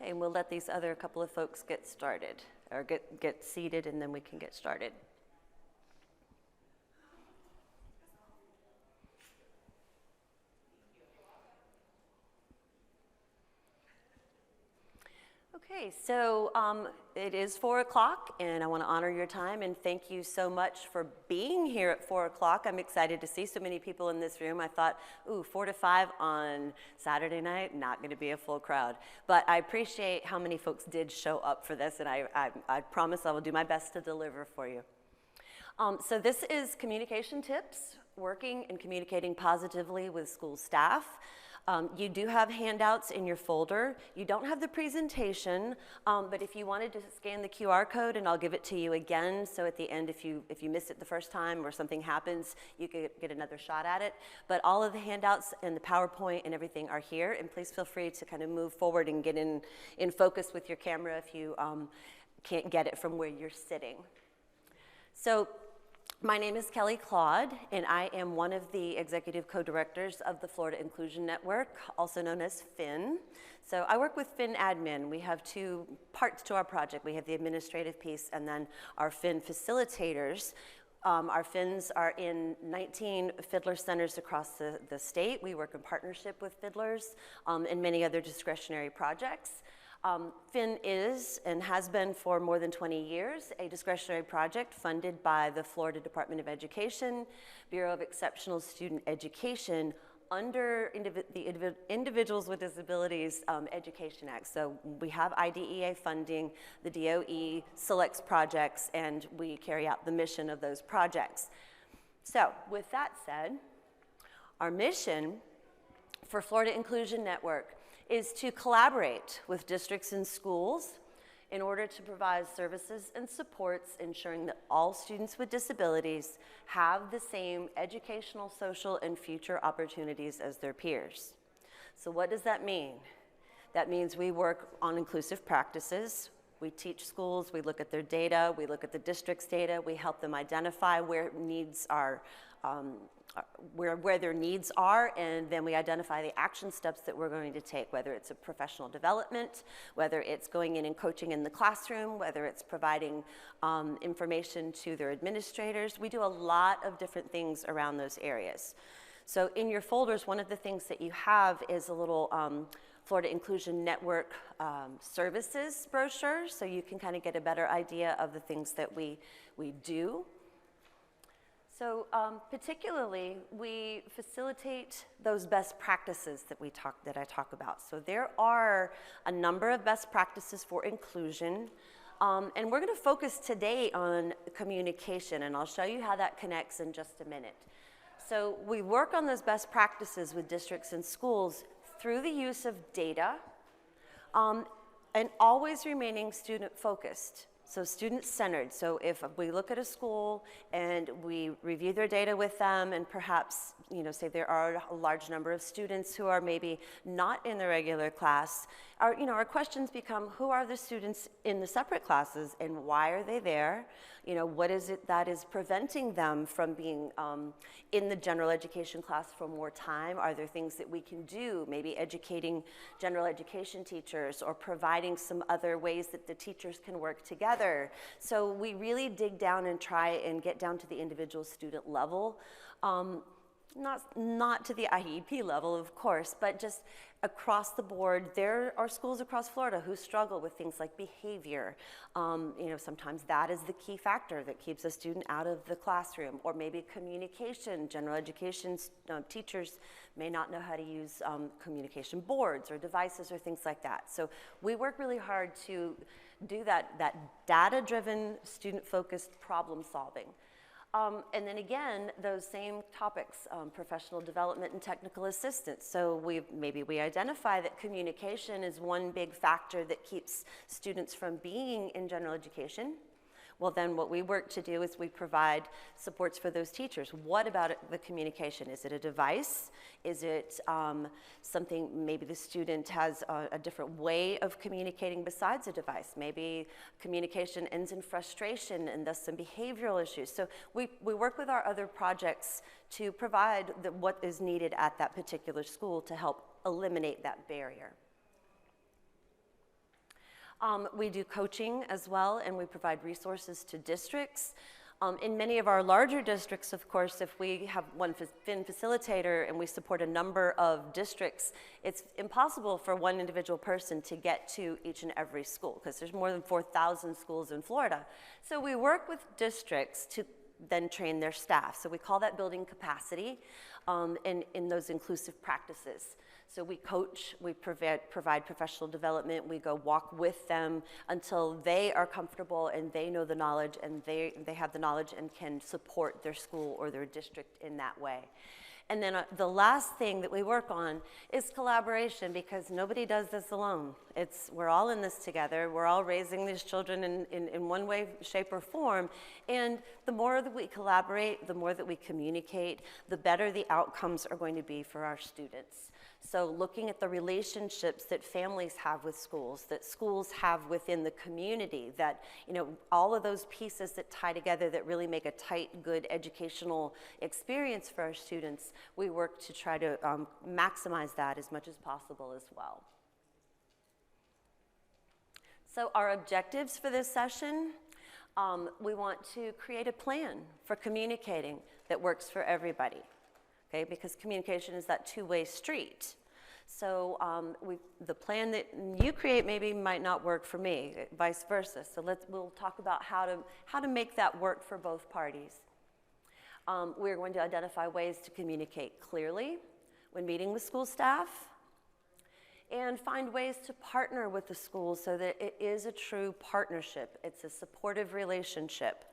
Okay, and we'll let these other couple of folks get started, or get seated, and then we can get started. Okay, so it is 4 o'clock, and I want to honor your time and thank you so much for being here at 4 o'clock. I'm excited to see so many people in this room. I thought, ooh, 4 to 5 on Saturday night, not going to be a full crowd. But I appreciate how many folks did show up for this, and I promise I will do my best to deliver for you. So this is communication tips, working and communicating positively with school staff. You do have handouts in your folder. You don't have the presentation, but if you wanted to scan the QR code, and I'll give it to you again, so at the end, if you miss it the first time or something happens, you could get another shot at it. But all of the handouts and the PowerPoint and everything are here, and please feel free to kind of move forward and get in focus with your camera if you can't get it from where you're sitting. So, my name is Kelly Claude, and I am one of the executive co-directors of the Florida Inclusion Network, also known as FIN. So I work with FIN admin. We have two parts to our project. We have the administrative piece and then our FIN facilitators. Our FINs are in 19 Fiddler centers across the state. We work in partnership with Fiddlers and many other discretionary projects. FIN is, and has been for more than 20 years, a discretionary project funded by the Florida Department of Education, Bureau of Exceptional Student Education, under the Individuals with Disabilities Education Act. So we have IDEA funding, the DOE selects projects, and we carry out the mission of those projects. So with that said, our mission for Florida Inclusion Network is to collaborate with districts and schools in order to provide services and supports ensuring that all students with disabilities have the same educational, social, and future opportunities as their peers. So what does that mean? That means we work on inclusive practices. We teach schools, we look at their data, we look at the district's data, we help them identify where needs are, where their needs are, and then we identify the action steps that we're going to take, whether it's a professional development, whether it's going in and coaching in the classroom, whether it's providing information to their administrators. We do a lot of different things around those areas. So in your folders, one of the things that you have is a little Florida Inclusion Network services brochure, so you can kind of get a better idea of the things that we do. So particularly, we facilitate those best practices that I talk about. So there are a number of best practices for inclusion, and we're going to focus today on communication, and I'll show you how that connects in just a minute. So we work on those best practices with districts and schools through the use of data, and always remaining student-focused. So student-centered. So if we look at a school and we review their data with them, and perhaps, say there are a large number of students who are maybe not in the regular class, our questions become, who are the students in the separate classes and why are they there? What is it that is preventing them from being in the general education class for more time? Are there things that we can do, maybe educating general education teachers or providing some other ways that the teachers can work together? So we really dig down and try and get down to the individual student level. Not to the IEP level, of course, but just across the board. There are schools across Florida who struggle with things like behavior. Sometimes that is the key factor that keeps a student out of the classroom, or maybe communication. General education teachers may not know how to use communication boards or devices or things like that. So we work really hard to do that data-driven, student-focused problem solving. And then again, those same topics, professional development and technical assistance. So maybe we identify that communication is one big factor that keeps students from being in general education. Well, then what we work to do is we provide supports for those teachers. What about the communication? Is it a device? Is it something, maybe the student has a different way of communicating besides a device? Maybe communication ends in frustration and thus some behavioral issues. So we work with our other projects to provide what is needed at that particular school to help eliminate that barrier. We do coaching as well, and we provide resources to districts. In many of our larger districts, of course, if we have one FIN facilitator and we support a number of districts, it's impossible for one individual person to get to each and every school because there's more than 4,000 schools in Florida. So we work with districts to then train their staff. So we call that building capacity in those inclusive practices. So we coach, we provide professional development, we go walk with them until they are comfortable and they know the knowledge and they have the knowledge and can support their school or their district in that way. And then the last thing that we work on is collaboration, because nobody does this alone. We're all in this together. We're all raising these children in one way, shape, or form. And the more that we collaborate, the more that we communicate, the better the outcomes are going to be for our students. So looking at the relationships that families have with schools, that schools have within the community, that, all of those pieces that tie together that really make a tight, good educational experience for our students, we work to try to maximize that as much as possible as well. So our objectives for this session, we want to create a plan for communicating that works for everybody. Okay, because communication is that two-way street. So the plan that you create maybe might not work for me, vice versa. So we'll talk about how to make that work for both parties. We're going to identify ways to communicate clearly when meeting with school staff, and find ways to partner with the school so that it is a true partnership. It's a supportive relationship.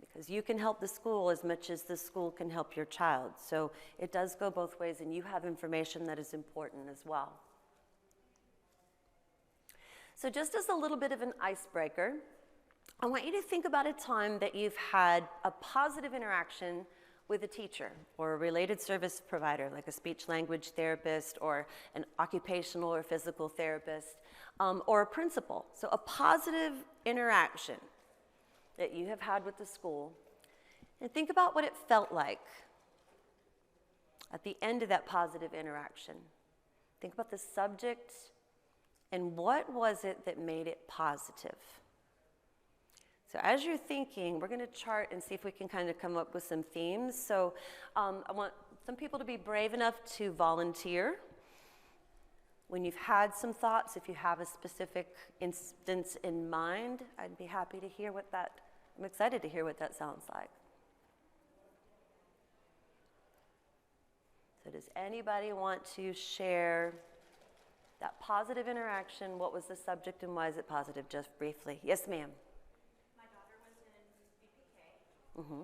Because you can help the school as much as the school can help your child. So it does go both ways, and you have information that is important as well. So just as a little bit of an icebreaker, I want you to think about a time that you've had a positive interaction with a teacher or a related service provider, like a speech-language therapist or an occupational or physical therapist, or a principal. So a positive interaction that you have had with the school, and think about what it felt like at the end of that positive interaction. Think about the subject and what was it that made it positive. So as you're thinking, we're going to chart and see if we can kind of come up with some themes. So I want some people to be brave enough to volunteer. When you've had some thoughts, if you have a specific instance in mind, I'd be happy to hear I'm excited to hear what that sounds like. So does anybody want to share that positive interaction? What was the subject and why is it positive? Just briefly. Yes, ma'am. My daughter was in VPK. Mm-hmm.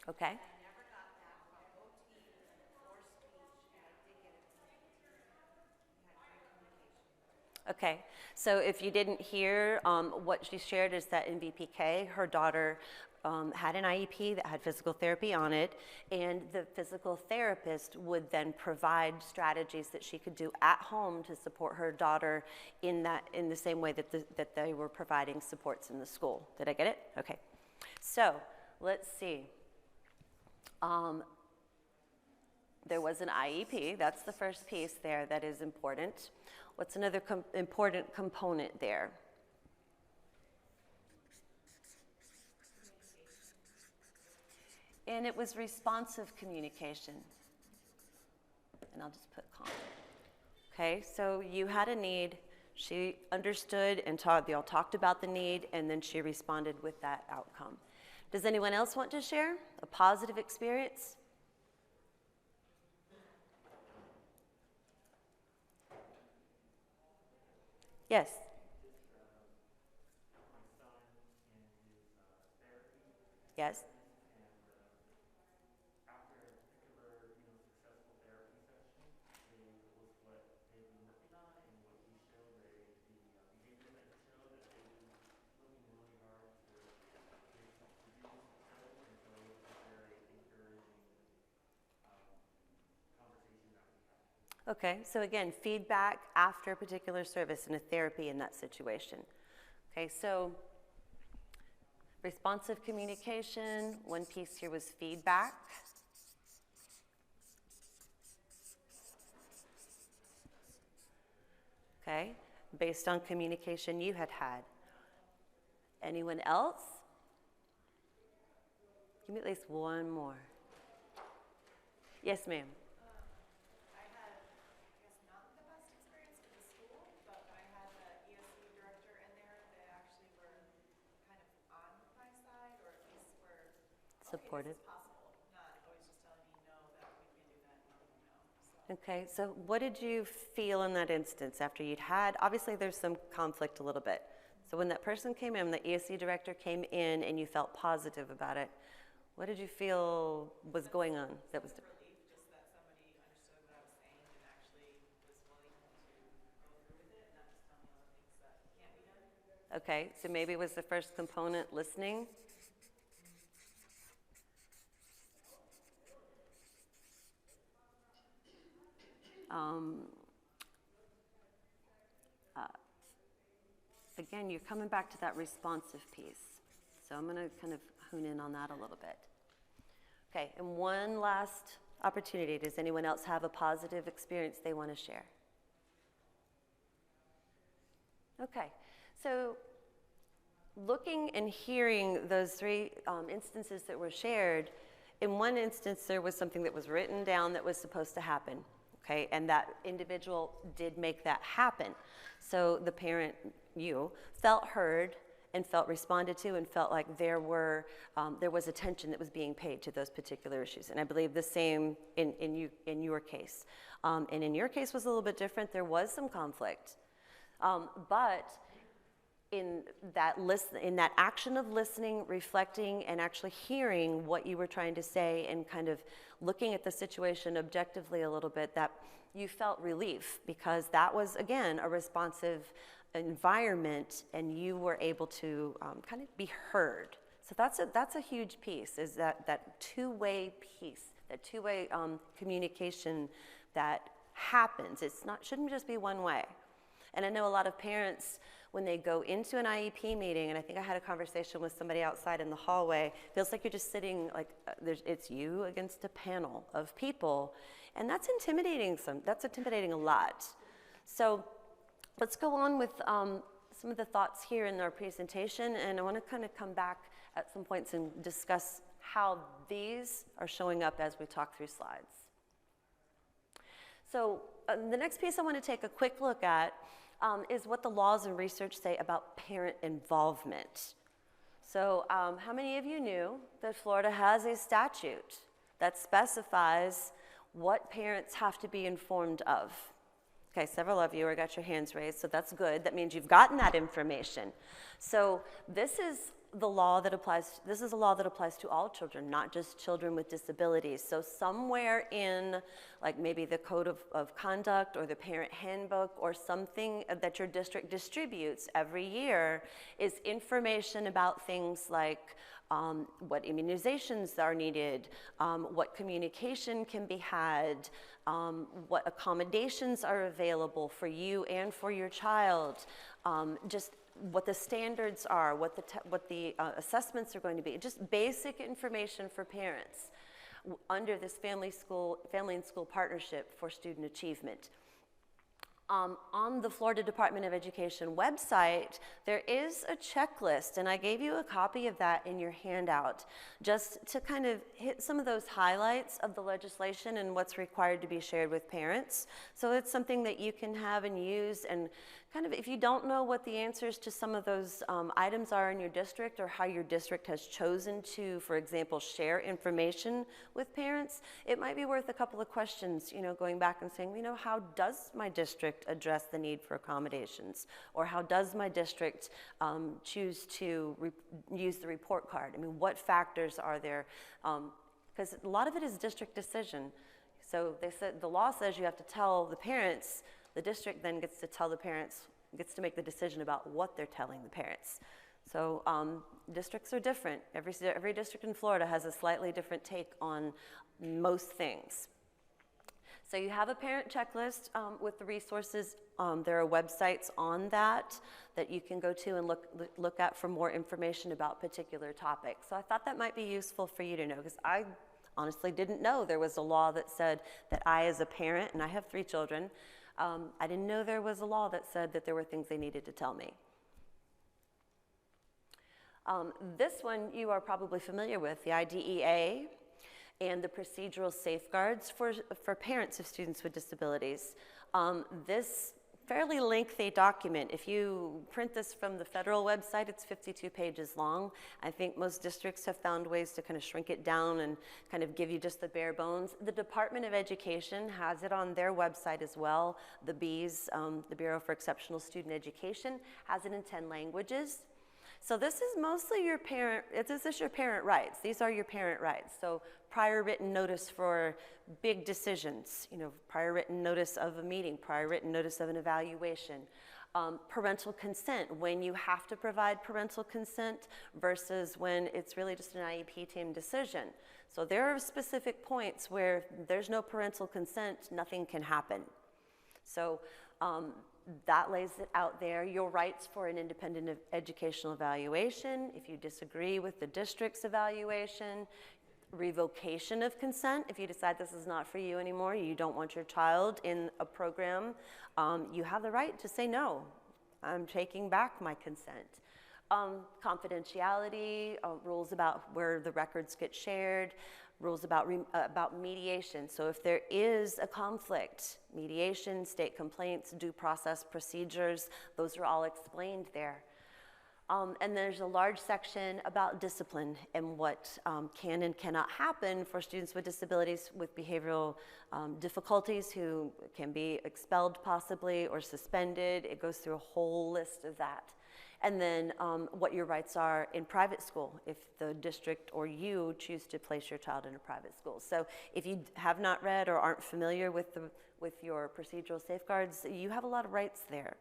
Okay. I never got that from OT or speech, and I did get it from the OT. We had great communication. Okay, so if you didn't hear, what she shared is that in VPK, her daughter had an IEP that had physical therapy on it, and the physical therapist would then provide strategies that she could do at home to support her daughter in the same way that they were providing supports in the school. Did I get it? Okay. So let's see. There was an IEP. That's the first piece there that is important. What's another important component there? And it was responsive communication. And I'll just put calm. Okay, so you had a need. She understood and they all talked about the need, and then she responded with that outcome. Does anyone else want to share a positive experience? Yes. Yes. Okay, so again, feedback after a particular service and a therapy in that situation. Okay, so responsive communication, one piece here was feedback. Okay, based on communication you had had. Anyone else? Give me at least one more. Yes, ma'am. I had, I guess, not the best experience with the school, but I had the ESC director in there. They actually were kind of on my side, or at least were Supportive. okay, this is possible. Not always just telling me no, that we can't do that, no. So Okay, so what did you feel in that instance after you'd had, obviously there's some conflict a little bit. So when that person came in, the ESC director came in and you felt positive about it, what did you feel was going on that was different? relief, just that somebody understood what I was saying and actually was willing to go through with it, and not just tell me all the things that can't be done. Okay, so maybe was the first component listening? Again, you're coming back to that responsive piece. So I'm going to kind of hone in on that a little bit. Okay, and one last opportunity. Does anyone else have a positive experience they want to share? Okay, so looking and hearing those three instances that were shared, in one instance there was something that was written down that was supposed to happen, okay, and that individual did make that happen. So the parent, you, felt heard and felt responded to and felt like there was attention that was being paid to those particular issues. And I believe the same in your case. And in your case was a little bit different. There was some conflict. But in that action of listening, reflecting, and actually hearing what you were trying to say and kind of looking at the situation objectively a little bit, that you felt relief because that was, again, a responsive environment and you were able to kind of be heard. So that's a huge piece, is that two-way piece, that two-way communication that happens. Shouldn't just be one way. And I know a lot of parents, when they go into an IEP meeting, and I think I had a conversation with somebody outside in the hallway, feels like you're just sitting, like it's you against a panel of people, and that's intimidating. That's intimidating a lot. So let's go on with some of the thoughts here in our presentation, and I want to kind of come back at some points and discuss how these are showing up as we talk through slides. So the next piece I want to take a quick look at is what the laws and research say about parent involvement. So how many of you knew that Florida has a statute that specifies what parents have to be informed of? Okay, several of you have got your hands raised, so that's good. That means you've gotten that information. So this is a law that applies to all children, not just children with disabilities. So somewhere in, like maybe the code of conduct or the parent handbook or something that your district distributes every year is information about things like what immunizations are needed, what communication can be had, what accommodations are available for you and for your child, just what the standards are, what the assessments are going to be, just basic information for parents under this family and school partnership for student achievement. On the Florida Department of Education website, there is a checklist, and I gave you a copy of that in your handout, just to kind of hit some of those highlights of the legislation and what's required to be shared with parents. So it's something that you can have and use, and kind of if you don't know what the answers to some of those items are in your district or how your district has chosen to, for example, share information with parents, it might be worth a couple of questions, going back and saying, how does my district address the need for accommodations? Or how does my district choose to use the report card? I mean, what factors are there? Because a lot of it is district decision. So they said the law says you have to tell the parents. The district then gets to tell the parents, gets to make the decision about what they're telling the parents. So districts are different. Every district in Florida has a slightly different take on most things. So you have a parent checklist with the resources. There are websites on that you can go to and look at for more information about particular topics. So I thought that might be useful for you to know, because I honestly didn't know there was a law that said that I, as a parent, and I have 3 children, I didn't know there was a law that said that there were things they needed to tell me. This one you are probably familiar with, the IDEA and the procedural safeguards for parents of students with disabilities. This fairly lengthy document, if you print this from the federal website, it's 52 pages long. I think most districts have found ways to kind of shrink it down and kind of give you just the bare bones. The Department of Education has it on their website as well. The BEES, the Bureau for Exceptional Student Education, has it in 10 languages. So this is mostly your parent rights. These are your parent rights. So prior written notice for big decisions, prior written notice of a meeting, prior written notice of an evaluation. Parental consent, when you have to provide parental consent versus when it's really just an IEP team decision. So there are specific points where there's no parental consent, nothing can happen. So that lays it out there. Your rights for an independent educational evaluation, if you disagree with the district's evaluation, revocation of consent, if you decide this is not for you anymore, you don't want your child in a program, you have the right to say no, I'm taking back my consent. Confidentiality, rules about where the records get shared, rules about mediation. So if there is a conflict, mediation, state complaints, due process procedures, those are all explained there. And there's a large section about discipline and what can and cannot happen for students with disabilities with behavioral difficulties who can be expelled possibly or suspended. It goes through a whole list of that. And then what your rights are in private school if the district or you choose to place your child in a private school. So if you have not read or aren't familiar with your procedural safeguards, you have a lot of rights there.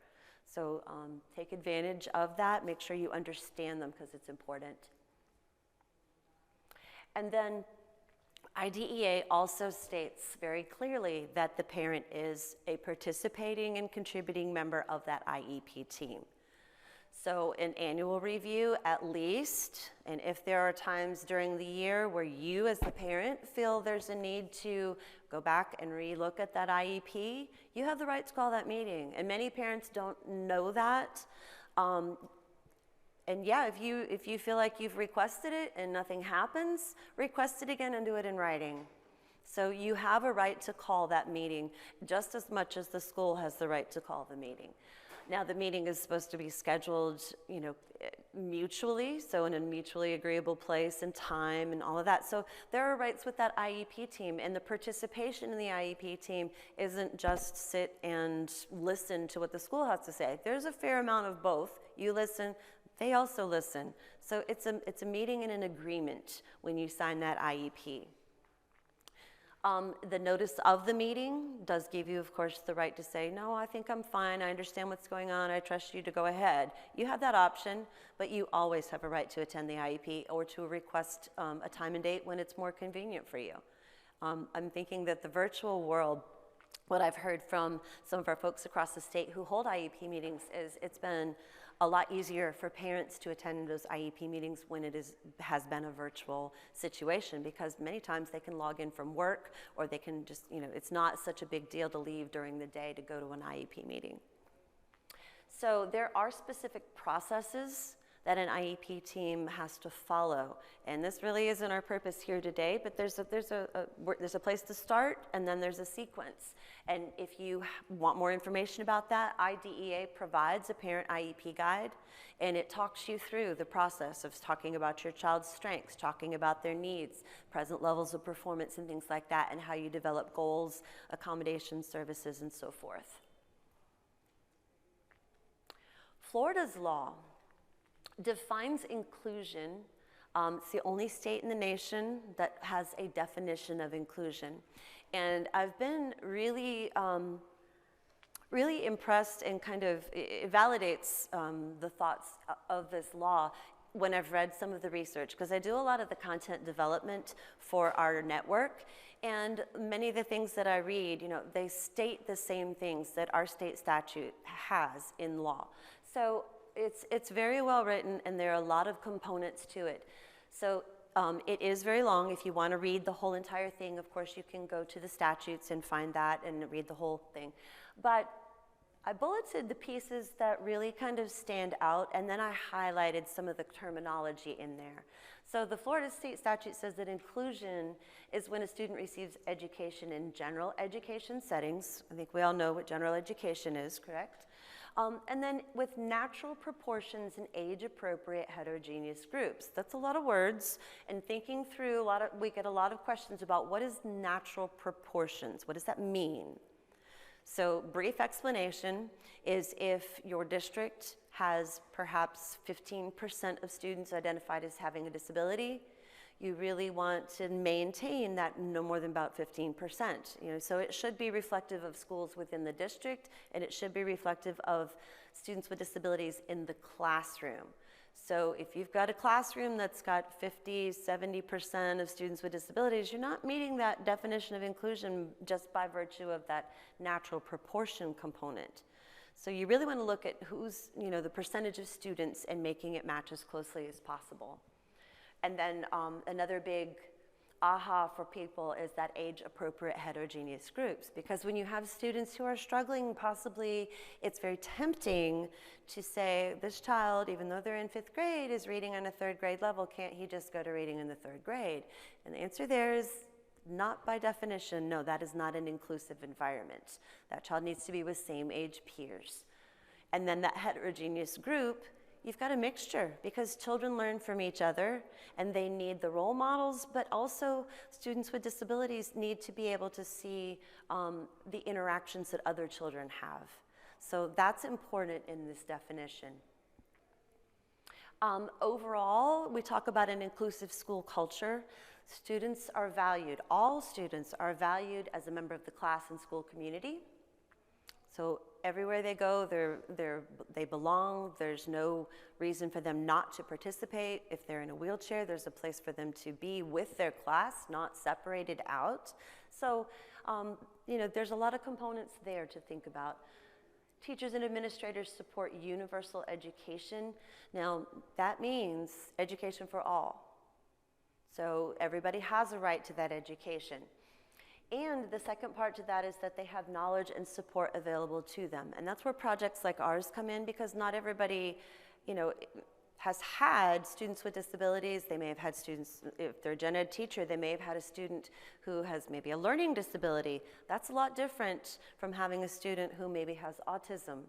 So take advantage of that. Make sure you understand them because it's important. And then IDEA also states very clearly that the parent is a participating and contributing member of that IEP team. So an annual review at least, and if there are times during the year where you as the parent feel there's a need to go back and re-look at that IEP, you have the right to call that meeting. And many parents don't know that. And yeah, if you feel like you've requested it and nothing happens, request it again and do it in writing. So you have a right to call that meeting just as much as the school has the right to call the meeting. Now the meeting is supposed to be scheduled, mutually, so in a mutually agreeable place and time and all of that. So there are rights with that IEP team, and the participation in the IEP team isn't just sit and listen to what the school has to say. There's a fair amount of both. You listen, they also listen. So it's a meeting and an agreement when you sign that IEP. The notice of the meeting does give you, of course, the right to say, no, I think I'm fine, I understand what's going on, I trust you to go ahead. You have that option, but you always have a right to attend the IEP or to request a time and date when it's more convenient for you. I'm thinking that the virtual world, what I've heard from some of our folks across the state who hold IEP meetings is it's been a lot easier for parents to attend those IEP meetings when it has been a virtual situation, because many times they can log in from work, or they can just, it's not such a big deal to leave during the day to go to an IEP meeting. So there are specific processes that an IEP team has to follow. And this really isn't our purpose here today, but there's a place to start, and then there's a sequence. And if you want more information about that, IDEA provides a parent IEP guide, and it talks you through the process of talking about your child's strengths, talking about their needs, present levels of performance and things like that, and how you develop goals, accommodations, services, and so forth. Florida's law defines inclusion. It's the only state in the nation that has a definition of inclusion. And I've been really, really impressed, and kind of, it validates the thoughts of this law when I've read some of the research, because I do a lot of the content development for our network. And many of the things that I read, they state the same things that our state statute has in law. So it's very well written, and there are a lot of components to it. So it is very long. If you want to read the whole entire thing, of course, you can go to the statutes and find that and read the whole thing. But I bulleted the pieces that really kind of stand out, and then I highlighted some of the terminology in there. So the Florida state statute says that inclusion is when a student receives education in general education settings. I think we all know what general education is, correct? And then with natural proportions and age-appropriate heterogeneous groups. That's a lot of words, and thinking through we get a lot of questions about what is natural proportions? What does that mean? So brief explanation is if your district has perhaps 15% of students identified as having a disability, you really want to maintain that no more than about 15%. So it should be reflective of schools within the district, and it should be reflective of students with disabilities in the classroom. So if you've got a classroom that's got 50, 70% of students with disabilities, you're not meeting that definition of inclusion just by virtue of that natural proportion component. So you really want to look at who's, the percentage of students and making it match as closely as possible. And then another big aha for people is that age-appropriate heterogeneous groups. Because when you have students who are struggling, possibly it's very tempting to say, this child, even though they're in 5th grade, is reading on a 3rd grade level. Can't he just go to reading in the 3rd grade? And the answer there is not by definition. No, that is not an inclusive environment. That child needs to be with same age peers. And then that heterogeneous group, you've got a mixture, because children learn from each other and they need the role models, but also students with disabilities need to be able to see the interactions that other children have. So that's important in this definition. Overall, we talk about an inclusive school culture. Students are valued. All students are valued as a member of the class and school community. So everywhere they go, they belong. There's no reason for them not to participate. If they're in a wheelchair, there's a place for them to be with their class, not separated out. So, there's a lot of components there to think about. Teachers and administrators support universal education. Now, that means education for all. So everybody has a right to that education. And the second part to that is that they have knowledge and support available to them. And that's where projects like ours come in, because not everybody, has had students with disabilities. They may have had students, if they're a gen ed teacher, they may have had a student who has maybe a learning disability. That's a lot different from having a student who maybe has autism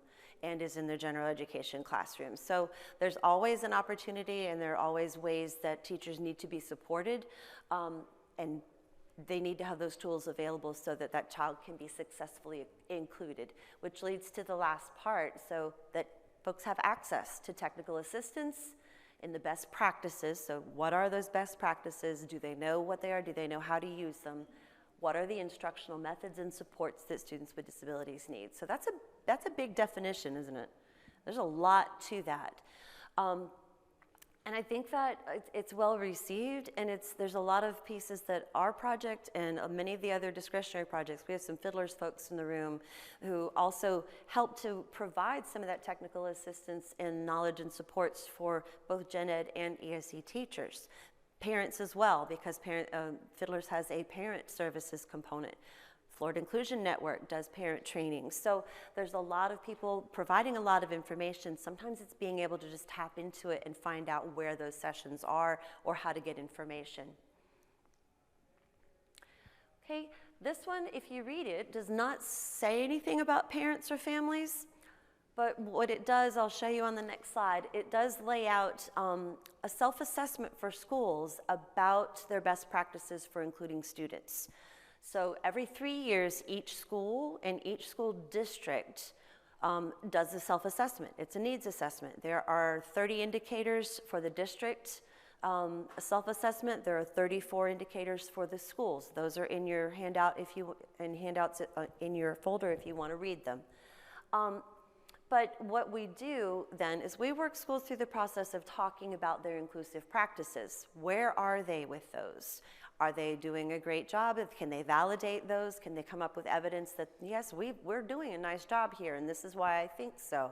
and is in their general education classroom. So there's always an opportunity, and there are always ways that teachers need to be supported, and they need to have those tools available so that that child can be successfully included, which leads to the last part, so that folks have access to technical assistance and the best practices. So what are those best practices? Do they know what they are? Do they know how to use them? What are the instructional methods and supports that students with disabilities need? So that's a big definition, isn't it? There's a lot to that. And I think that it's well received, and there's a lot of pieces that our project and many of the other discretionary projects, we have some fiddlers folks in the room who also help to provide some of that technical assistance and knowledge and supports for both gen ed and ESE teachers. Parents as well, because Fiddlers has a parent services component. Florida Inclusion Network does parent training. So there's a lot of people providing a lot of information. Sometimes it's being able to just tap into it and find out where those sessions are or how to get information. Okay, this one, if you read it, does not say anything about parents or families, but what it does, I'll show you on the next slide, it does lay out a self-assessment for schools about their best practices for including students. So every 3 years, each school and each school district does a self-assessment. It's a needs assessment. There are 30 indicators for the district self-assessment. There are 34 indicators for the schools. Those are in your handout handouts in your folder if you want to read them. But what we do then is we work schools through the process of talking about their inclusive practices. Where are they with those? Are they doing a great job? Can they validate those? Can they come up with evidence that, yes, we're doing a nice job here, and this is why I think so?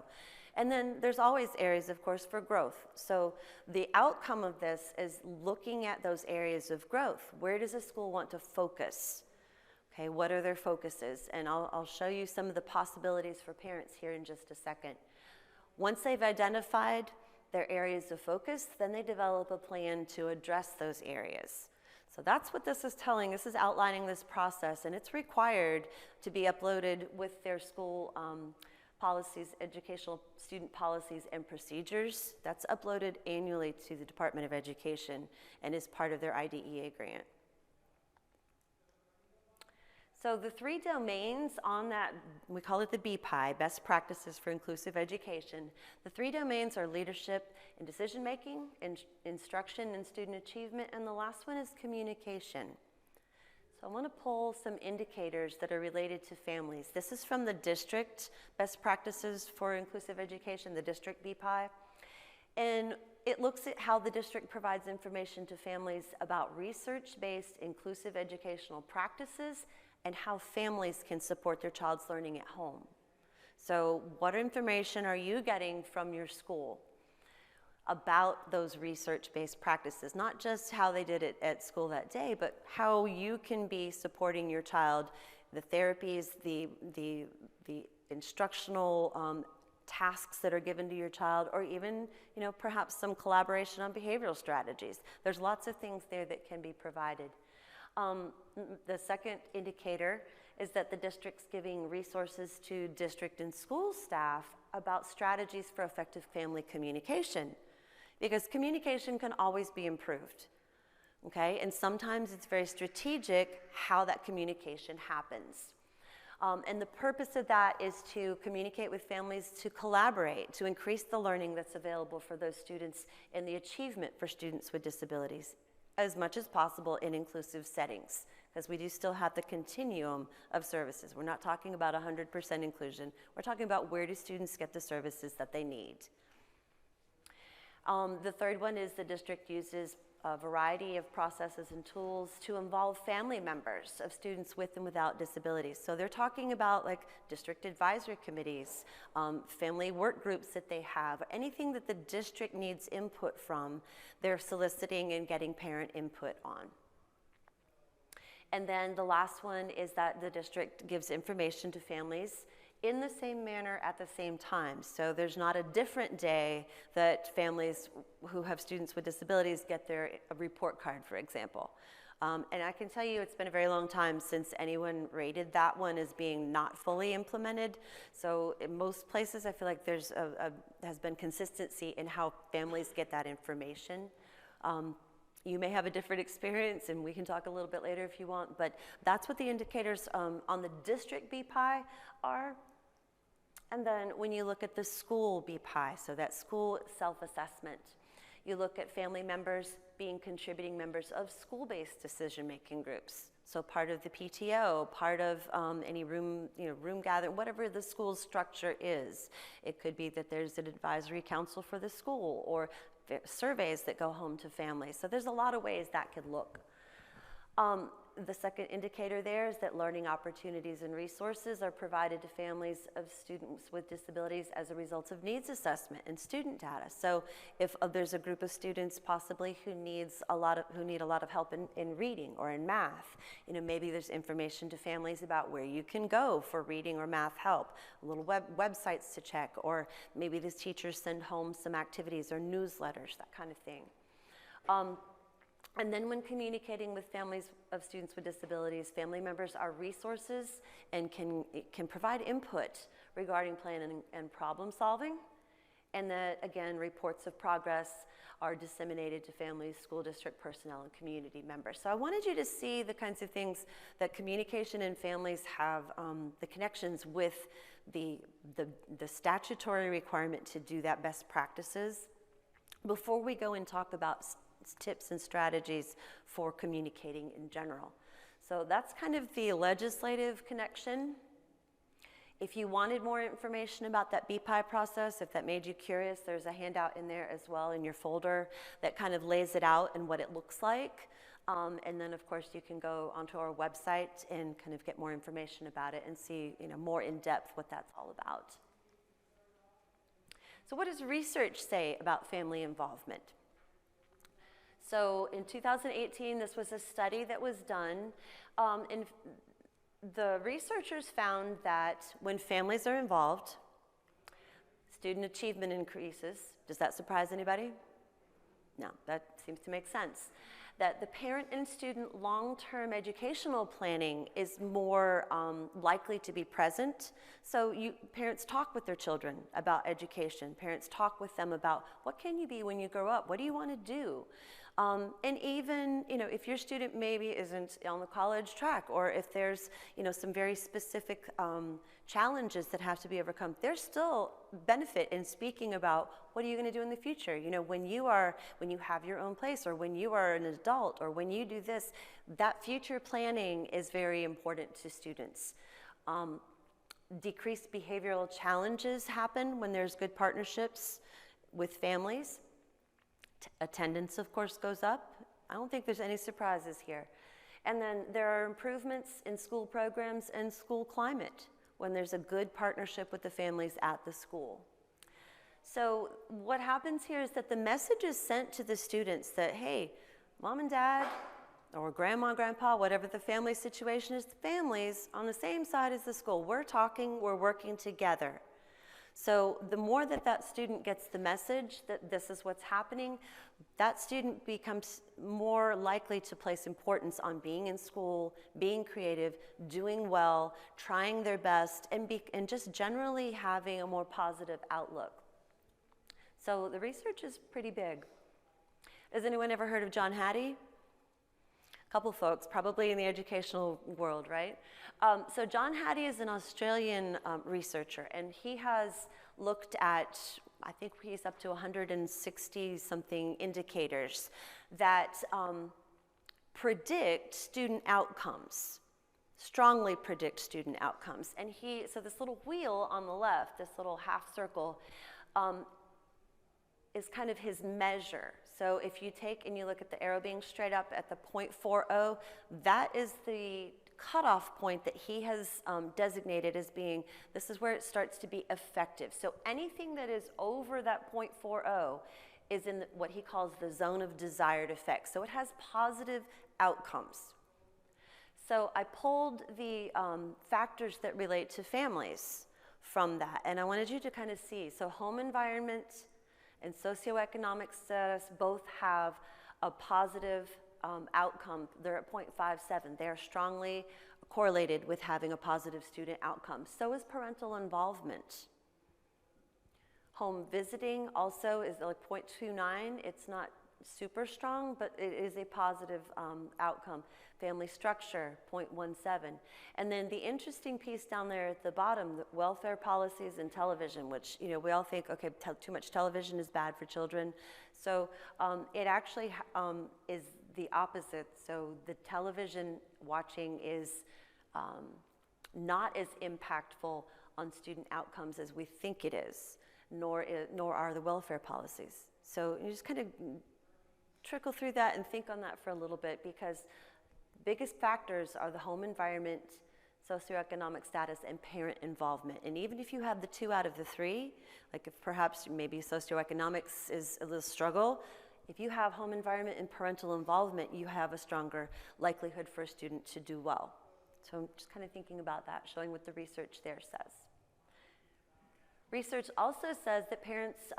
And then there's always areas, of course, for growth. So the outcome of this is looking at those areas of growth. Where does a school want to focus? Okay, what are their focuses? And I'll show you some of the possibilities for parents here in just a second. Once they've identified their areas of focus, then they develop a plan to address those areas. So that's what this is telling. This is outlining this process, and it's required to be uploaded with their school policies, educational student policies and procedures. That's uploaded annually to the Department of Education and is part of their IDEA grant. So the 3 domains on that, we call it the BPI, Best Practices for Inclusive Education. The 3 domains are leadership and decision making, instruction and student achievement, and the last one is communication. So I want to pull some indicators that are related to families. This is from the district Best Practices for Inclusive Education, the district BPI. And it looks at how the district provides information to families about research-based inclusive educational practices and how families can support their child's learning at home. So what information are you getting from your school about those research-based practices? Not just how they did it at school that day, but how you can be supporting your child, the therapies, the instructional tasks that are given to your child, or even, perhaps some collaboration on behavioral strategies. There's lots of things there that can be provided. The second indicator is that the district's giving resources to district and school staff about strategies for effective family communication, because communication can always be improved, okay? And sometimes it's very strategic how that communication happens. And the purpose of that is to communicate with families, to collaborate, to increase the learning that's available for those students and the achievement for students with disabilities as much as possible in inclusive settings, because we do still have the continuum of services. We're not talking about 100% inclusion. We're talking about where do students get the services that they need. The third one is the district uses a variety of processes and tools to involve family members of students with and without disabilities. So they're talking about like district advisory committees, family work groups that they have, anything that the district needs input from, they're soliciting and getting parent input on. And then the last one is that the district gives information to families in the same manner at the same time. So there's not a different day that families who have students with disabilities get their report card, for example. And I can tell you it's been a very long time since anyone rated that one as being not fully implemented. So in most places I feel like there's has been consistency in how families get that information. You may have a different experience, and we can talk a little bit later if you want, but that's what the indicators on the district BPI are. And then when you look at the school BPI, so that school self-assessment, you look at family members being contributing members of school-based decision-making groups. So part of the PTO, part of any room gathering, whatever the school's structure is. It could be that there's an advisory council for the school, or surveys that go home to families. So there's a lot of ways that could look. The second indicator there is that learning opportunities and resources are provided to families of students with disabilities as a result of needs assessment and student data. So if there's a group of students possibly who need a lot of help in reading or in math, maybe there's information to families about where you can go for reading or math help, little websites to check, or maybe the teachers send home some activities or newsletters, that kind of thing. And then when communicating with families of students with disabilities, family members are resources and can provide input regarding planning and problem solving. And that, again, reports of progress are disseminated to families, school district personnel, and community members. So I wanted you to see the kinds of things that communication and families have, the connections with the statutory requirement to do that best practices, before we go and talk about tips and strategies for communicating in general. So that's kind of the legislative connection. If you wanted more information about that BPI process, if that made you curious, there's a handout in there as well in your folder that kind of lays it out and what it looks like. And then, of course, you can go onto our website and kind of get more information about it and see, more in depth what that's all about. So what does research say about family involvement? So in 2018, this was a study that was done. And the researchers found that when families are involved, student achievement increases. Does that surprise anybody? No, that seems to make sense. That the parent and student long-term educational planning is more likely to be present. So parents talk with their children about education. Parents talk with them about what can you be when you grow up? What do you want to do? And even, if your student maybe isn't on the college track, or if there's, some very specific challenges that have to be overcome, there's still benefit in speaking about what are you going to do in the future. When you have your own place, or when you are an adult, or when you do this, that future planning is very important to students. Decreased behavioral challenges happen when there's good partnerships with families. Attendance, of course, goes up. I don't think there's any surprises here. And then there are improvements in school programs and school climate when there's a good partnership with the families at the school. So what happens here is that the message is sent to the students that, hey, mom and dad, or grandma and grandpa, whatever the family situation is, the family's on the same side as the school. We're talking, we're working together. So the more that student gets the message that this is what's happening, that student becomes more likely to place importance on being in school, being creative, doing well, trying their best, and just generally having a more positive outlook. So the research is pretty big. Has anyone ever heard of John Hattie? A couple folks, probably in the educational world, right? So John Hattie is an Australian researcher, and he has looked at, I think he's up to 160 something indicators that predict student outcomes, strongly predict student outcomes. And so this little wheel on the left, this little half circle, is kind of his measure. So if you take and you look at the arrow being straight up at the 0.40, that is the cutoff point that he has designated as being, this is where it starts to be effective. So anything that is over that 0.40 is in what he calls the zone of desired effect. So it has positive outcomes. So I pulled the factors that relate to families from that, and I wanted you to kind of see. So home environment and socioeconomic status both have a positive outcome. They're at 0.57. They're strongly correlated with having a positive student outcome. So is parental involvement. Home visiting also is like 0.29. It's not super strong, but it is a positive outcome. Family structure, 0.17. And then the interesting piece down there at the bottom, the welfare policies and television, which we all think, okay, too much television is bad for children. So it actually is the opposite. So the television watching is not as impactful on student outcomes as we think it is, nor are the welfare policies. So you just kind of trickle through that and think on that for a little bit, because biggest factors are the home environment, socioeconomic status, and parent involvement. And even if you have the 2 out of the 3, like if perhaps maybe socioeconomics is a little struggle, if you have home environment and parental involvement, you have a stronger likelihood for a student to do well. So I'm just kind of thinking about that, showing what the research there says. Research also says that parents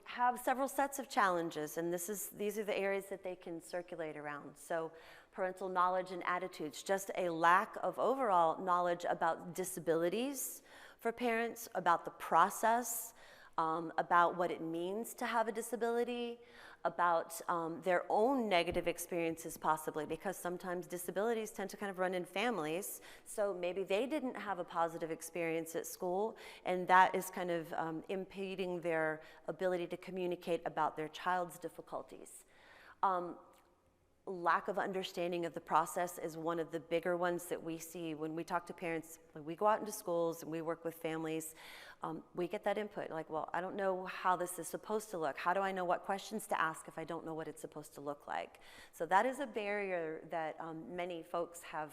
have several sets of challenges, and these are the areas that they can circulate around. So parental knowledge and attitudes, just a lack of overall knowledge about disabilities for parents, about the process, about what it means to have a disability, about their own negative experiences possibly, because sometimes disabilities tend to kind of run in families. So maybe they didn't have a positive experience at school, and that is kind of impeding their ability to communicate about their child's difficulties. lack of understanding of the process is one of the bigger ones that we see when we talk to parents. When we go out into schools and we work with families, we get that input like, well, I don't know how this is supposed to look. How do I know what questions to ask if I don't know what it's supposed to look like? So that is a barrier that many folks have,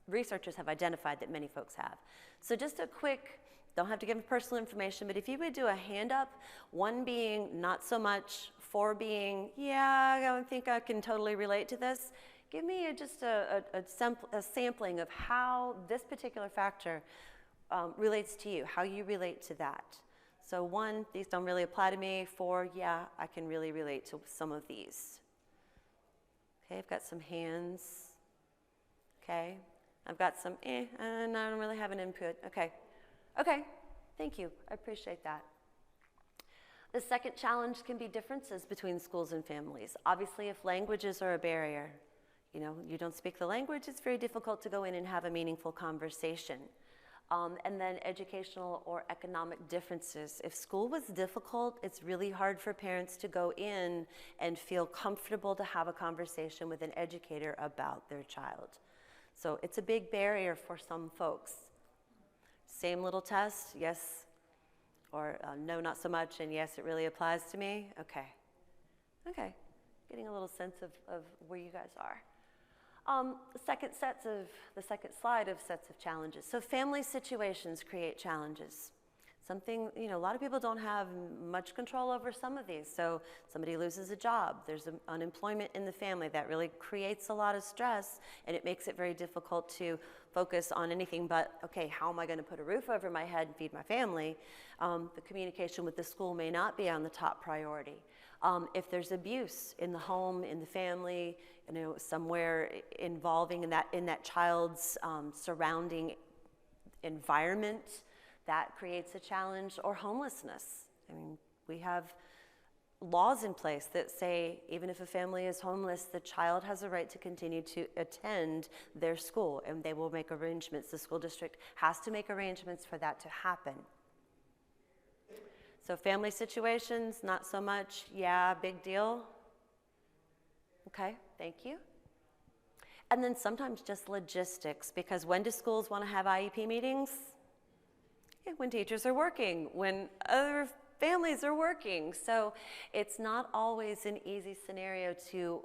researchers have identified that many folks have. So just a quick, don't have to give personal information, but if you would do a hand up, 1 being not so much, 4 being, yeah, I don't think I can totally relate to this. Give me just a sampling of how this particular factor relates to you, how you relate to that. So 1, these don't really apply to me. 4, yeah, I can really relate to some of these. Okay, I've got some hands. Okay, I've got some, and I don't really have an input. Okay, thank you, I appreciate that. The second challenge can be differences between schools and families. Obviously, if languages are a barrier, you don't speak the language, it's very difficult to go in and have a meaningful conversation. And then educational or economic differences. If school was difficult, it's really hard for parents to go in and feel comfortable to have a conversation with an educator about their child. So it's a big barrier for some folks. Same little test, yes, or no, not so much, and yes, it really applies to me. Okay, getting a little sense of where you guys are. The second slide of sets of challenges. So family situations create challenges. Something, a lot of people don't have much control over some of these. So somebody loses a job, there's unemployment in the family that really creates a lot of stress, and it makes it very difficult to focus on anything but, okay, how am I going to put a roof over my head and feed my family? The communication with the school may not be on the top priority. If there's abuse in the home, in the family, somewhere involving in that child's surrounding environment, that creates a challenge. Or homelessness. I mean, we have laws in place that say even if a family is homeless, the child has a right to continue to attend their school, and they will make arrangements. The school district has to make arrangements for that to happen. So family situations, not so much. Yeah, big deal. Okay, thank you. And then sometimes just logistics, because when do schools want to have IEP meetings? Yeah, when teachers are working, when other families are working. So it's not always an easy scenario to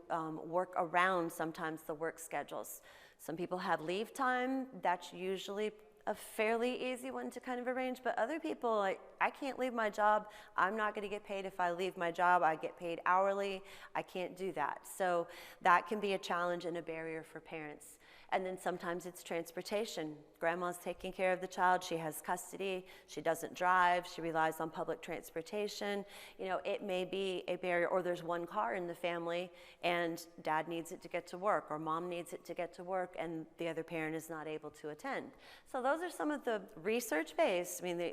work around sometimes the work schedules. Some people have leave time. That's usually a fairly easy one to kind of arrange, but other people, like, I can't leave my job. I'm not going to get paid if I leave my job. I get paid hourly. I can't do that. So that can be a challenge and a barrier for parents. And then sometimes it's transportation. Grandma's taking care of the child. She has custody. She doesn't drive. She relies on public transportation. It may be a barrier, or there's one car in the family and dad needs it to get to work, or mom needs it to get to work, and the other parent is not able to attend. So those are some of the research-based. I mean,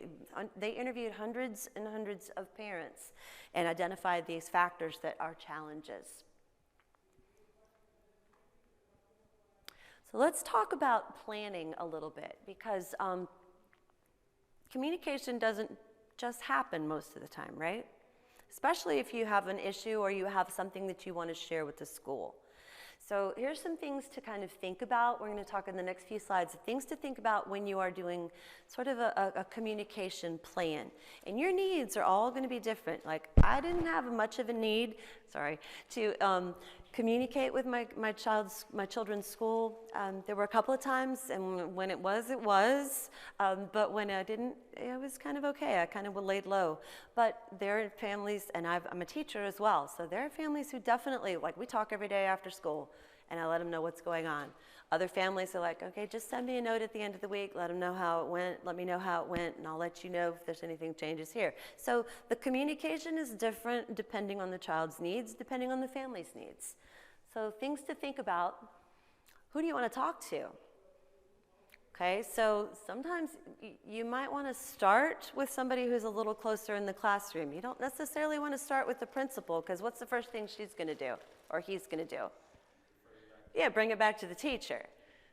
they interviewed hundreds and hundreds of parents and identified these factors that are challenges. So let's talk about planning a little bit, because communication doesn't just happen most of the time, right? Especially if you have an issue or you have something that you want to share with the school. So here's some things to kind of think about. We're going to talk in the next few slides, things to think about when you are doing sort of a communication plan. And your needs are all going to be different. Like, I didn't have much of a need, to communicate with my children's school. There were a couple of times, and when it was, but when I didn't, it was kind of okay. I kind of laid low. But there are families, and I'm a teacher as well, so there are families who definitely, like, we talk every day after school, and I let them know what's going on. Other families are like, okay, just send me a note at the end of the week, let them know how it went, let me know how it went, and I'll let you know if there's anything changes here. So the communication is different depending on the child's needs, depending on the family's needs. So things to think about: who do you want to talk to? Okay, so sometimes you might want to start with somebody who's a little closer in the classroom. You don't necessarily want to start with the principal, because what's the first thing she's going to do, or he's going to do? Yeah, bring it back to the teacher.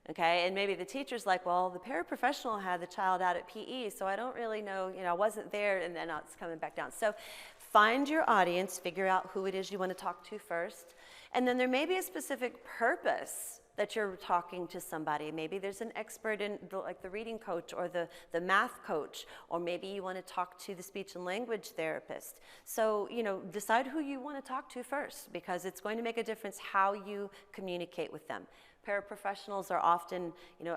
Okay, and maybe the teacher's like, well, the paraprofessional had the child out at PE, so I don't really know, I wasn't there, and then it's coming back down. So find your audience, figure out who it is you want to talk to first, and then there may be a specific purpose that you're talking to somebody. Maybe there's an expert in like the reading coach or the math coach, or maybe you want to talk to the speech and language therapist. So, decide who you want to talk to first, because it's going to make a difference how you communicate with them. Paraprofessionals are often,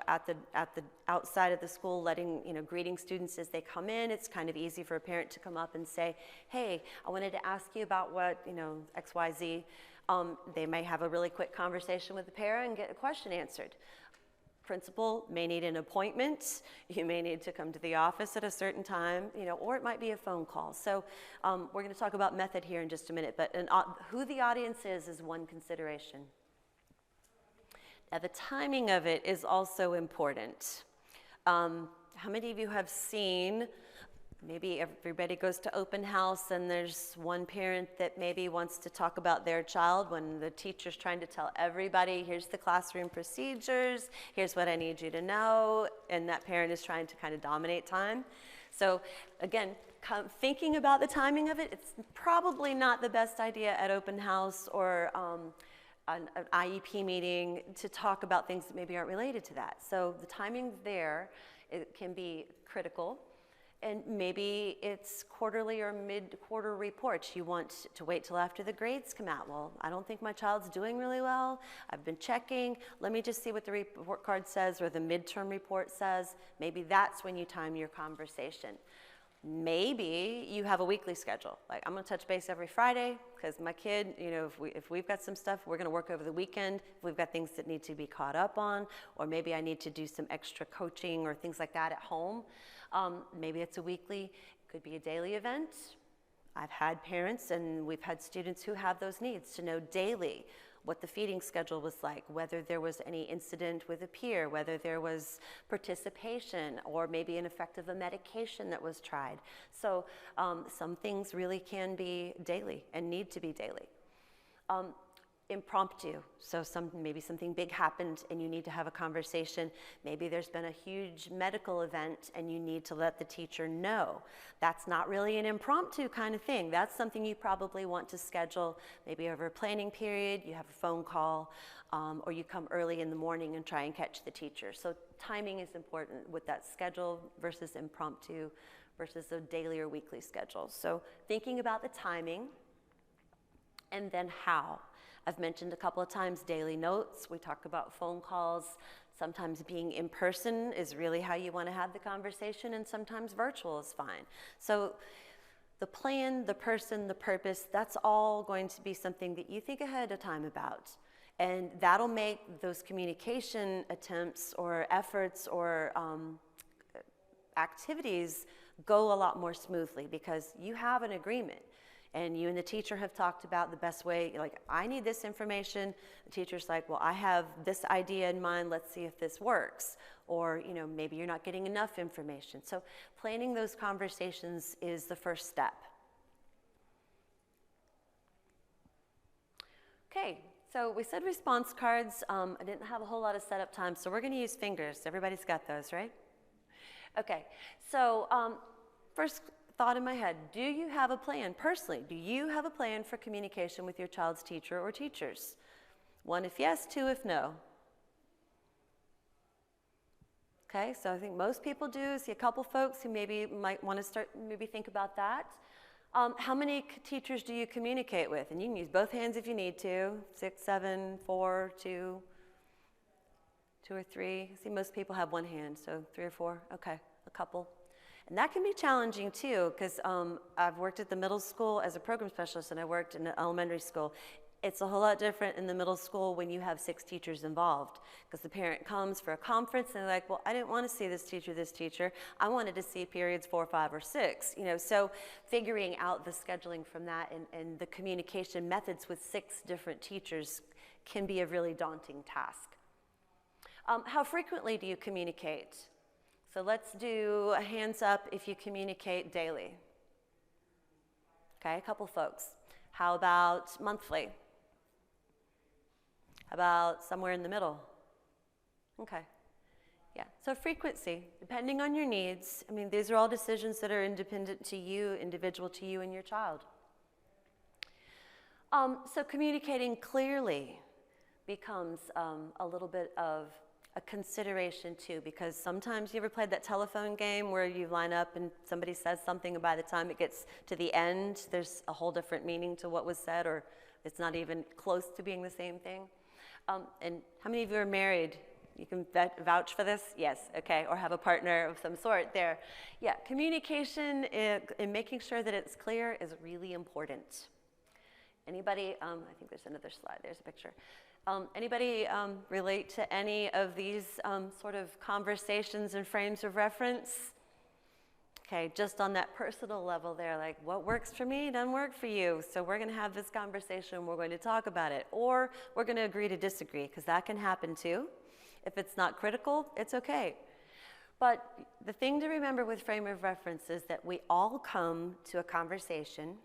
at the outside of the school, letting, greeting students as they come in. It's kind of easy for a parent to come up and say, hey, I wanted to ask you about what, XYZ. They may have a really quick conversation with the para and get a question answered. Principal may need an appointment. You may need to come to the office at a certain time, or it might be a phone call. So we're going to talk about method here in just a minute, but who the audience is one consideration. Now, the timing of it is also important. How many of you have seen, maybe everybody goes to open house and there's one parent that maybe wants to talk about their child when the teacher's trying to tell everybody, here's the classroom procedures, here's what I need you to know, and that parent is trying to kind of dominate time. So again, thinking about the timing of it, it's probably not the best idea at open house or an IEP meeting to talk about things that maybe aren't related to that. So the timing there, it can be critical. And maybe it's quarterly or mid-quarter reports. You want to wait till after the grades come out. Well, I don't think my child's doing really well. I've been checking. Let me just see what the report card says or the midterm report says. Maybe that's when you time your conversation. Maybe you have a weekly schedule. Like, I'm going to touch base every Friday because my kid, if we've got some stuff, we're going to work over the weekend. If we've got things that need to be caught up on, or maybe I need to do some extra coaching or things like that at home. Maybe it's a weekly, it could be a daily event. I've had parents and we've had students who have those needs to know daily what the feeding schedule was like, whether there was any incident with a peer, whether there was participation, or maybe an effect of a medication that was tried. So some things really can be daily and need to be daily. Impromptu, so maybe something big happened and you need to have a conversation. Maybe there's been a huge medical event and you need to let the teacher know. That's not really an impromptu kind of thing. That's something you probably want to schedule maybe over a planning period. You have a phone call, or you come early in the morning and try and catch the teacher. So timing is important with that schedule versus impromptu versus a daily or weekly schedule. So thinking about the timing, and then how. I've mentioned a couple of times daily notes. We talk about phone calls. Sometimes being in person is really how you want to have the conversation, and sometimes virtual is fine. So the plan, the person, the purpose, that's all going to be something that you think ahead of time about. And that'll make those communication attempts or efforts or activities go a lot more smoothly because you have an agreement. And you and the teacher have talked about the best way, like, I need this information. The teacher's like, well, I have this idea in mind. Let's see if this works. Or, maybe you're not getting enough information. So planning those conversations is the first step. Okay, so we said response cards. I didn't have a whole lot of setup time, so we're going to use fingers. Everybody's got those, right? Okay, so first thought in my head, do you have a plan personally? Do you have a plan for communication with your child's teacher or teachers? 1 if yes, 2 if no. Okay, so I think most people do. See a couple folks who maybe might want to think about that. How many teachers do you communicate with? And you can use both hands if you need to. 6, 7, 4, 2 or 3. See, most people have one hand, so 3 or 4. Okay, a couple. And that can be challenging too, because I've worked at the middle school as a program specialist, and I worked in the elementary school. It's a whole lot different in the middle school when you have 6 teachers involved, because the parent comes for a conference and they're like, well, I didn't want to see this teacher. I wanted to see periods 4, 5, or 6. So figuring out the scheduling from that and the communication methods with 6 different teachers can be a really daunting task. How frequently do you communicate? So let's do a hands up if you communicate daily. Okay, a couple folks. How about monthly? How about somewhere in the middle? Okay. Yeah, so frequency, depending on your needs. I mean, these are all decisions that are independent to you, individual to you and your child. So communicating clearly becomes a little bit of a consideration too, because sometimes you ever played that telephone game where you line up and somebody says something, and by the time it gets to the end, there's a whole different meaning to what was said, or it's not even close to being the same thing. And how many of you are married? You can vouch for this? Yes, okay, or have a partner of some sort there. Yeah, communication and making sure that it's clear is really important. Anybody, I think there's another slide, there's a picture. Anybody relate to any of these sort of conversations and frames of reference? Okay, just on that personal level there, like what works for me doesn't work for you. So we're gonna have this conversation, we're going to talk about it. Or we're gonna agree to disagree, because that can happen too. If it's not critical, it's okay. But the thing to remember with frame of reference is that we all come to a conversation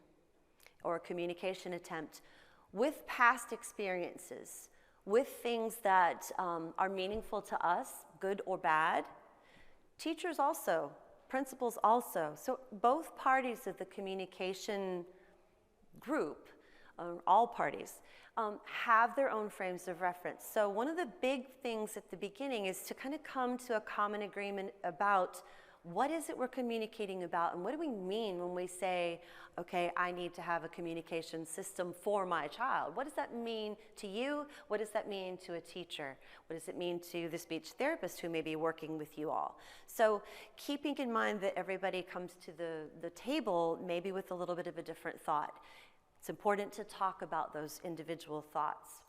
or a communication attempt with past experiences, with things that are meaningful to us, good or bad. Teachers also, principals also. So both parties of the communication group, all parties, have their own frames of reference. So one of the big things at the beginning is to kind of come to a common agreement about what is it we're communicating about, and what do we mean when we say, okay, I need to have a communication system for my child? What does that mean to you? What does that mean to a teacher? What does it mean to the speech therapist who may be working with you all? So keeping in mind that everybody comes to the table maybe with a little bit of a different thought. It's important to talk about those individual thoughts.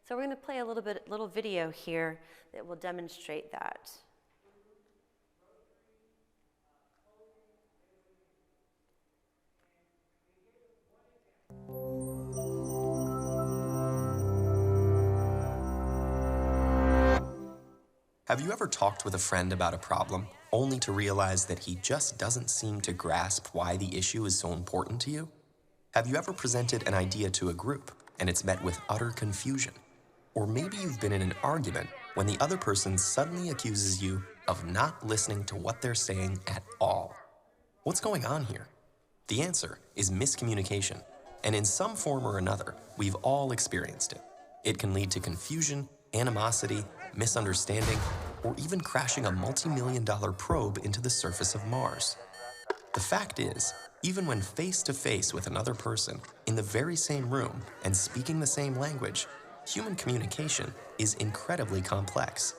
So we're going to play a little video here that will demonstrate that. Have you ever talked with a friend about a problem, only to realize that he just doesn't seem to grasp why the issue is so important to you? Have you ever presented an idea to a group, and it's met with utter confusion? Or maybe you've been in an argument when the other person suddenly accuses you of not listening to what they're saying at all. What's going on here? The answer is miscommunication, and in some form or another, we've all experienced it. It can lead to confusion, animosity, misunderstanding, or even crashing a multi-million-dollar probe into the surface of Mars. The fact is, even when face-to-face with another person, in the very same room and speaking the same language, human communication is incredibly complex.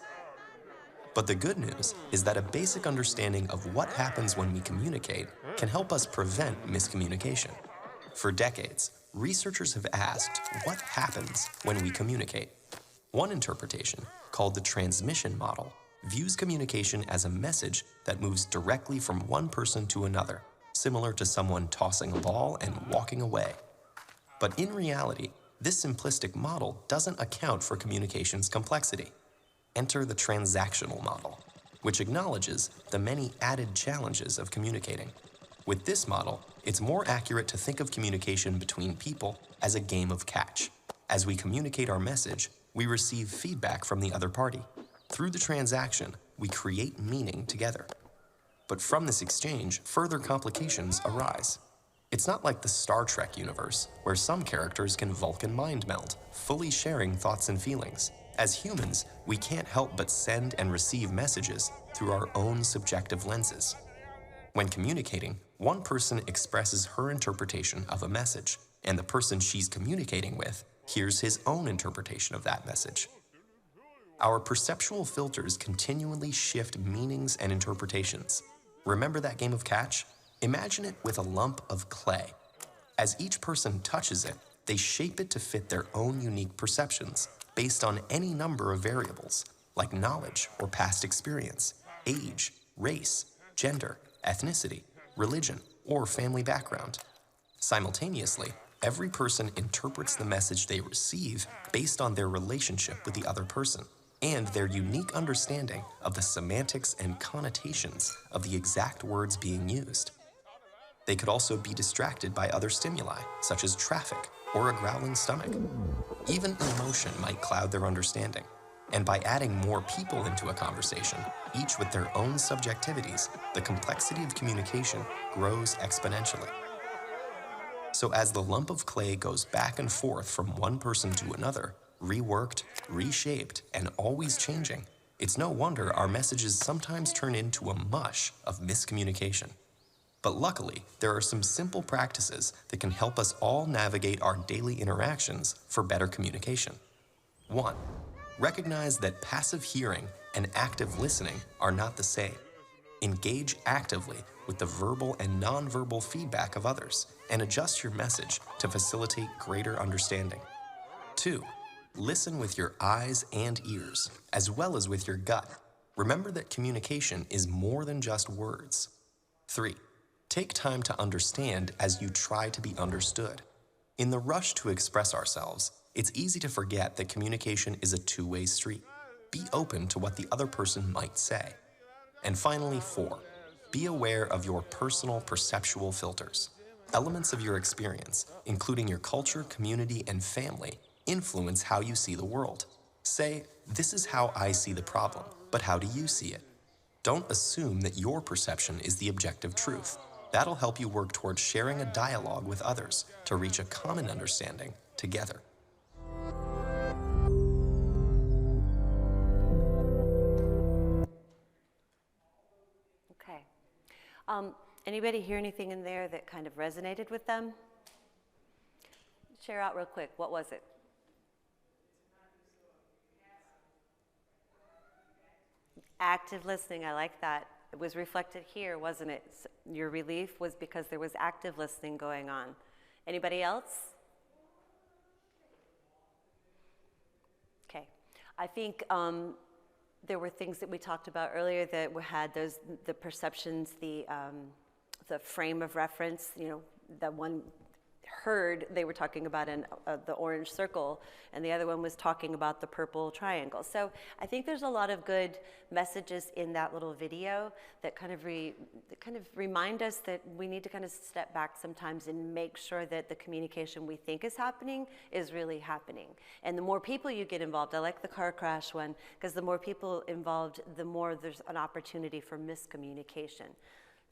But the good news is that a basic understanding of what happens when we communicate can help us prevent miscommunication. For decades, researchers have asked what happens when we communicate. One interpretation, called the transmission model, views communication as a message that moves directly from one person to another, similar to someone tossing a ball and walking away. But in reality, this simplistic model doesn't account for communication's complexity. Enter the transactional model, which acknowledges the many added challenges of communicating. With this model, it's more accurate to think of communication between people as a game of catch. As we communicate our message, we receive feedback from the other party. Through the transaction, we create meaning together. But from this exchange, further complications arise. It's not like the Star Trek universe, where some characters can Vulcan mind meld, fully sharing thoughts and feelings. As humans, we can't help but send and receive messages through our own subjective lenses. When communicating, one person expresses her interpretation of a message, and the person she's communicating with hears his own interpretation of that message. Our perceptual filters continually shift meanings and interpretations. Remember that game of catch? Imagine it with a lump of clay. As each person touches it, they shape it to fit their own unique perceptions based on any number of variables, like knowledge or past experience, age, race, gender, ethnicity, religion, or family background. Simultaneously, every person interprets the message they receive based on their relationship with the other person and their unique understanding of the semantics and connotations of the exact words being used. They could also be distracted by other stimuli, such as traffic or a growling stomach. Even emotion might cloud their understanding. And by adding more people into a conversation, each with their own subjectivities, the complexity of communication grows exponentially. So as the lump of clay goes back and forth from one person to another, reworked, reshaped, and always changing, it's no wonder our messages sometimes turn into a mush of miscommunication. But luckily, there are some simple practices that can help us all navigate our daily interactions for better communication. 1. Recognize that passive hearing and active listening are not the same. Engage actively with the verbal and nonverbal feedback of others and adjust your message to facilitate greater understanding. 2. Listen with your eyes and ears, as well as with your gut. Remember that communication is more than just words. 3. Take time to understand as you try to be understood. In the rush to express ourselves, it's easy to forget that communication is a two-way street. Be open to what the other person might say. And finally, 4. Be aware of your personal perceptual filters. Elements of your experience, including your culture, community, and family, influence how you see the world. Say, "This is how I see the problem, but how do you see it?" Don't assume that your perception is the objective truth. That'll help you work towards sharing a dialogue with others to reach a common understanding together. Okay. Anybody hear anything in there that kind of resonated with them? Share out real quick. What was it? Active listening. I like that. It was reflected here, wasn't it? Your relief was because there was active listening going on. Anybody else? Okay. I think there were things that we talked about earlier that had the perceptions, the frame of reference, that one heard they were talking about the orange circle, and the other one was talking about the purple triangle. So I think there's a lot of good messages in that little video that kind of remind us that we need to kind of step back sometimes and make sure that the communication we think is happening is really happening. And the more people you get involved, I like the car crash one, because the more people involved, the more there's an opportunity for miscommunication.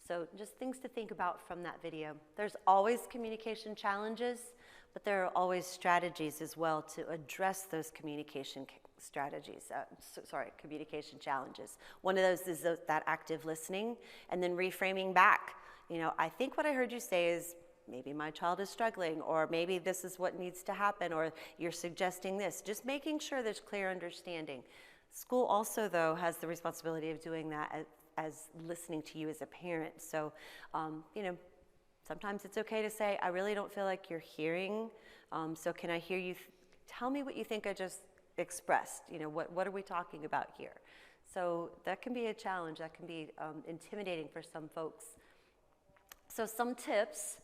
So just things to think about from that video. There's always communication challenges, but there are always strategies as well to address those communication challenges. One of those is that active listening and then reframing back. I think what I heard you say is, maybe my child is struggling, or maybe this is what needs to happen, or you're suggesting this. Just making sure there's clear understanding. School also, though, has the responsibility of doing that as listening to you as a parent. So, sometimes it's okay to say, I really don't feel like you're hearing, so can I hear you? Tell me what you think I just expressed. What are we talking about here? So that can be a challenge. That can be intimidating for some folks. So some tips,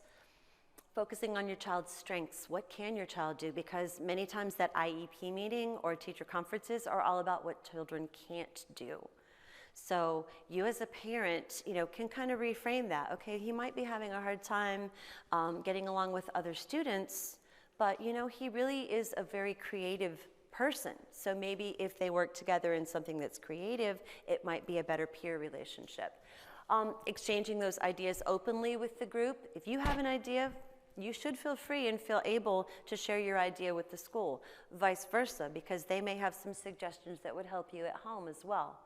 focusing on your child's strengths. What can your child do? Because many times that IEP meeting or teacher conferences are all about what children can't do. So you as a parent, can kind of reframe that. Okay, he might be having a hard time getting along with other students, but he really is a very creative person. So maybe if they work together in something that's creative, it might be a better peer relationship. Exchanging those ideas openly with the group. If you have an idea, you should feel free and feel able to share your idea with the school. Vice versa, because they may have some suggestions that would help you at home as well.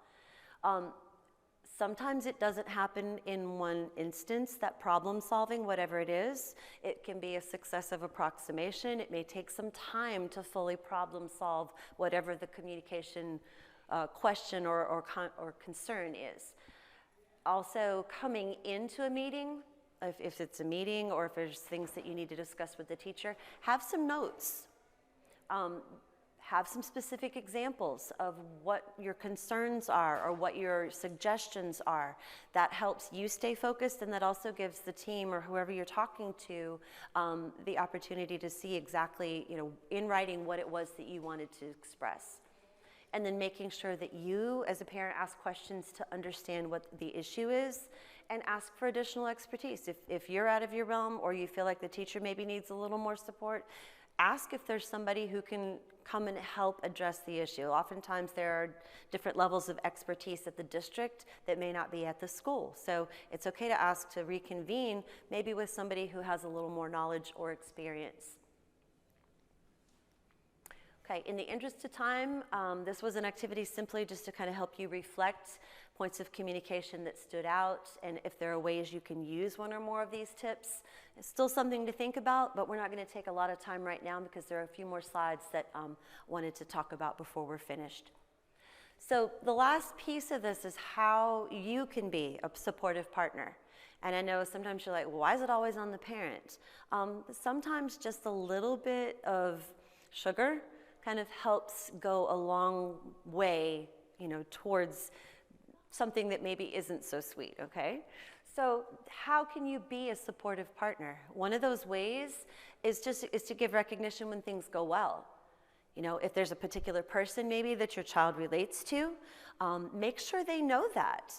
Sometimes it doesn't happen in one instance, that problem solving, whatever it is. It can be a successive approximation. It may take some time to fully problem solve whatever the communication question or concern is. Also, coming into a meeting, if it's a meeting or if there's things that you need to discuss with the teacher, have some notes. Have some specific examples of what your concerns are or what your suggestions are. That helps you stay focused, and that also gives the team or whoever you're talking to the opportunity to see exactly, in writing what it was that you wanted to express. And then making sure that you, as a parent, ask questions to understand what the issue is and ask for additional expertise. If you're out of your realm or you feel like the teacher maybe needs a little more support, ask if there's somebody who can come and help address the issue. Oftentimes there are different levels of expertise at the district that may not be at the school. So it's okay to ask to reconvene, maybe with somebody who has a little more knowledge or experience. Okay, in the interest of time, this was an activity simply just to kind of help you reflect points of communication that stood out, and if there are ways you can use one or more of these tips. It's still something to think about, but we're not going to take a lot of time right now because there are a few more slides that I wanted to talk about before we're finished. So the last piece of this is how you can be a supportive partner. And I know sometimes you're like, well, why is it always on the parent? Sometimes just a little bit of sugar kind of helps go a long way, towards something that maybe isn't so sweet, okay? So how can you be a supportive partner? One of those ways is to give recognition when things go well. If there's a particular person maybe that your child relates to, make sure they know that.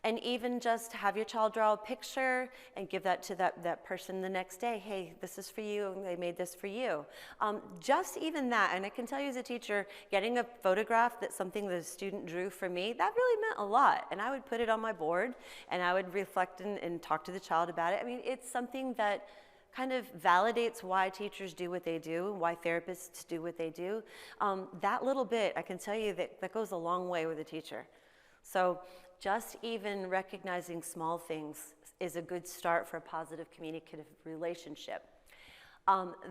And even just have your child draw a picture and give that to that person the next day. Hey, this is for you, and they made this for you. Just even that, and I can tell you as a teacher, getting a photograph that's something that a student drew for me, that really meant a lot. And I would put it on my board, and I would reflect and talk to the child about it. I mean, it's something that kind of validates why teachers do what they do, why therapists do what they do. That little bit, I can tell you that goes a long way with a teacher. So just even recognizing small things is a good start for a positive communicative relationship.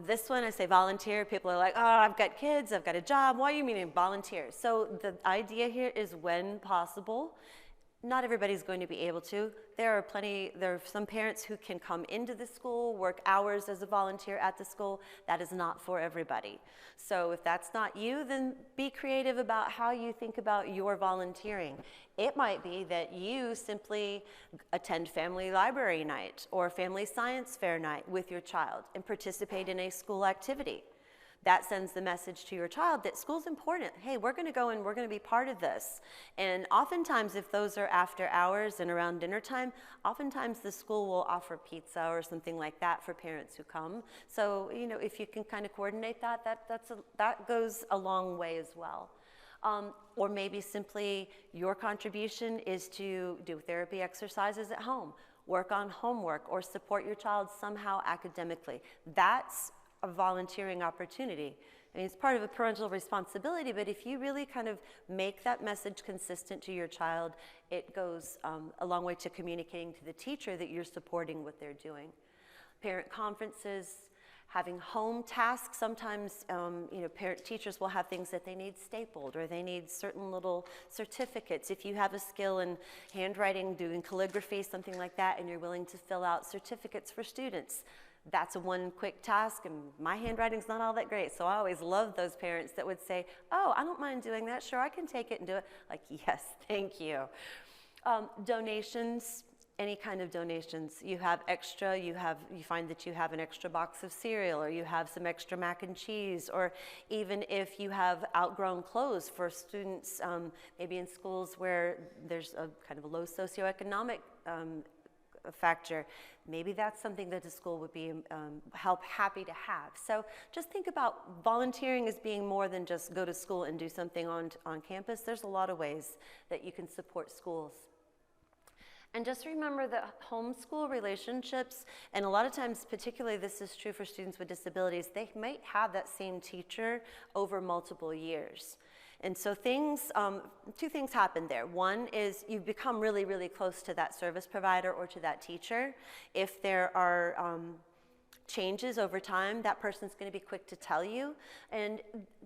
This one, I say volunteer. People are like, oh, I've got kids, I've got a job. Why are you meaning volunteer? So the idea here is when possible. Not everybody's going to be able to. There are some parents who can come into the school, work hours as a volunteer at the school. That is not for everybody. So if that's not you, then be creative about how you think about your volunteering. It might be that you simply attend family library night or family science fair night with your child and participate in a school activity. That sends the message to your child that school's important. Hey, we're going to go and we're going to be part of this. And oftentimes, if those are after hours and around dinner time, oftentimes the school will offer pizza or something like that for parents who come. So, if you can kind of coordinate that, that goes a long way as well. Or maybe simply your contribution is to do therapy exercises at home, work on homework, or support your child somehow academically. That's a volunteering opportunity. I mean, it's part of a parental responsibility, but if you really kind of make that message consistent to your child, it goes a long way to communicating to the teacher that you're supporting what they're doing. Parent conferences, having home tasks. Sometimes, teachers will have things that they need stapled, or they need certain little certificates. If you have a skill in handwriting, doing calligraphy, something like that, and you're willing to fill out certificates for students, that's one quick task, and my handwriting's not all that great. So I always love those parents that would say, oh, I don't mind doing that. Sure, I can take it and do it. Like, yes, thank you. Donations, any kind of donations. You have extra, you find that you have an extra box of cereal, or you have some extra mac and cheese, or even if you have outgrown clothes for students, maybe in schools where there's a kind of a low socioeconomic factor, maybe that's something that the school would be happy to have. So just think about volunteering as being more than just go to school and do something on campus. There's a lot of ways that you can support schools. And just remember that homeschool relationships, and a lot of times, particularly this is true for students with disabilities, they might have that same teacher over multiple years. And so two things happen there. One is you become really, really close to that service provider or to that teacher. If there are changes over time, that person's going to be quick to tell you. And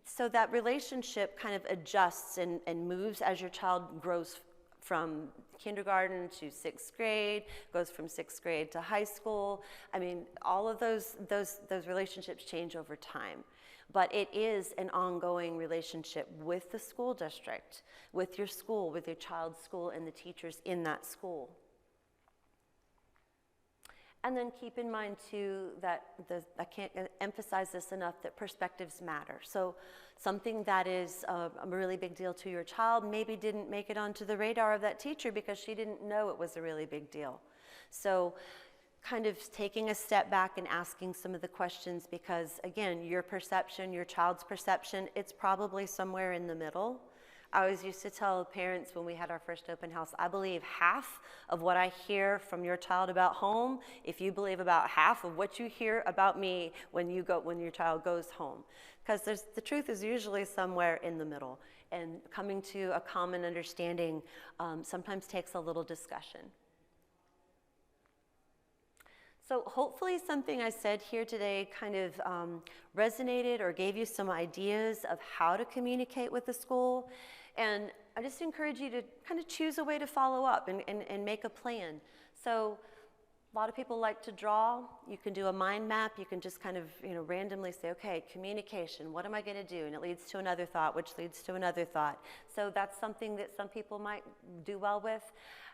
so that relationship kind of adjusts and moves as your child grows from kindergarten to 6th grade, goes from 6th grade to high school. I mean, all of those relationships change over time. But it is an ongoing relationship with the school district, with your school, with your child's school, and the teachers in that school. And then keep in mind too that I can't emphasize this enough, that perspectives matter. So something that is a really big deal to your child maybe didn't make it onto the radar of that teacher because she didn't know it was a really big deal. So kind of taking a step back and asking some of the questions, because again, your perception, your child's perception, it's probably somewhere in the middle. I always used to tell parents when we had our first open house, I believe half of what I hear from your child about home, if you believe about half of what you hear about me when your child goes home. Because the truth is usually somewhere in the middle. And coming to a common understanding sometimes takes a little discussion. So hopefully something I said here today kind of resonated or gave you some ideas of how to communicate with the school. And I just encourage you to kind of choose a way to follow up and make a plan. So a lot of people like to draw. You can do a mind map. You can just kind of randomly say, okay, communication, what am I going to do? And it leads to another thought, which leads to another thought. So that's something that some people might do well with.